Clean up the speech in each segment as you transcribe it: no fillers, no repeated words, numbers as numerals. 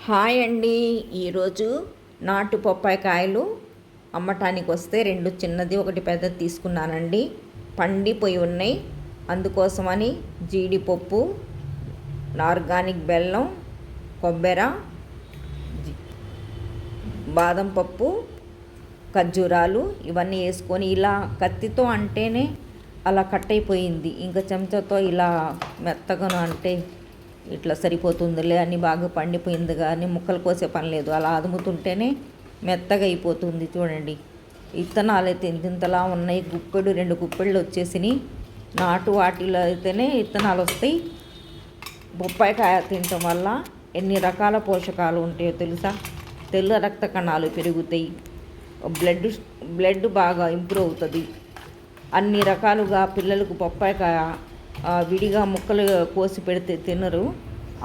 Hi అండి. ఈరోజు నాటు పప్పాయి కాయలు అమ్మటానికి వస్తే రెండు చిన్నది ఒకటి పెద్దది తీసుకున్నానండి. పండిపోయి ఉన్నాయి. అందుకోసమని జీడిపప్పు, ఆర్గానిక్ బెల్లం, కొబ్బరి, బాదం పప్పు, ఖర్జూరాలు ఇవన్నీ వేసుకొని ఇలా కత్తితో అంటేనే అలా కట్ అయిపోయింది. ఇంకా చెంచాతో ఇలా మెత్తగాను అంటే ఇట్లా సరిపోతుందిలే అని బాగా పండిపోయింది, కానీ ముక్కలు కోసే పని లేదు. అలా అదుముతుంటేనే మెత్తగా అయిపోతుంది. చూడండి, విత్తనాలు అయితే ఇంతలా ఉన్నాయి. గుప్పెడు రెండు గుప్పెళ్ళు వచ్చేసినాయి. నాటు వాటిలో అయితేనే విత్తనాలు వస్తాయి. బొప్పాయి కాయ తినటం వల్ల ఎన్ని రకాల పోషకాలు ఉంటాయో తెలుసా. తెల్ల రక్త కణాలు పెరుగుతాయి, బ్లడ్ బాగా ఇంప్రూవ్ అవుతుంది. అన్ని రకాలుగా పిల్లలకు బొప్పాయి కాయ విడిగా ముక్కలు కోసి పెడితే తినరు.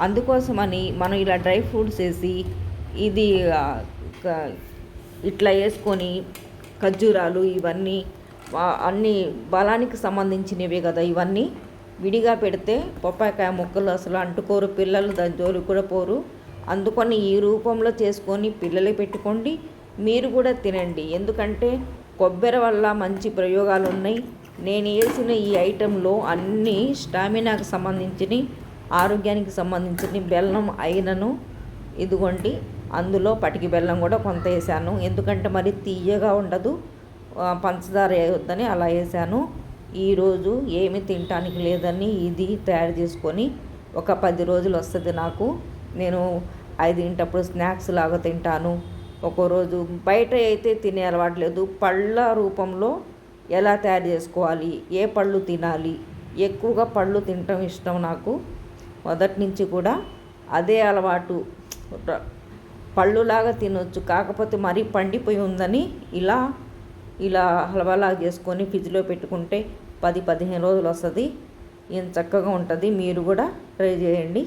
అందుకోసమని మనం ఇలా డ్రై ఫ్రూట్స్ వేసి ఇది ఇట్లా వేసుకొని ఖర్జూరాలు ఇవన్నీ అన్నీ బలానికి సంబంధించినవే కదా. ఇవన్నీ విడిగా పెడితే బొప్పాయికాయ ముక్కలు అసలు అంటుకోరు, పిల్లలు దాని జోలికి కూడా పోరు. అందుకని ఈ రూపంలో చేసుకొని పిల్లలకి పెట్టుకోండి, మీరు కూడా తినండి. ఎందుకంటే కొబ్బరి వల్ల మంచి ప్రయోగాలు ఉన్నాయి. నేను వేసిన ఈ ఐటెంలో అన్నీ స్టామినాకి సంబంధించినవి, ఆరోగ్యానికి సంబంధించిన బెల్లం ఐరన్ ఇదిగోండి. అందులో పటికి బెల్లం కూడా కొంత వేసాను, ఎందుకంటే మరి తీయగా ఉండదు, పంచదార వేయొద్దని అలా వేసాను. ఈరోజు ఏమి తినటానికి లేదని ఇది తయారు చేసుకొని ఒక 10 రోజులు వస్తుంది నాకు. నేను 5 స్నాక్స్ లాగా తింటాను. ఒక్కో రోజు బయట అయితే తినే అలవాటు లేదు. పళ్ళ రూపంలో ఎలా తయారు చేసుకోవాలి, ఏ పళ్ళు తినాలి, ఎక్కువగా పళ్ళు తినటం ఇష్టం నాకు మొదటి నుంచి కూడా. అదే అలవాటు, పళ్ళులాగా తినొచ్చు, కాకపోతే మరీ పండిపోయి ఉందని ఇలా హల్వాలా చేసుకొని ఫ్రిడ్జ్లో పెట్టుకుంటే 10-15 రోజులు వస్తుంది. ఏం చక్కగా ఉంటుంది. మీరు కూడా ట్రై చేయండి.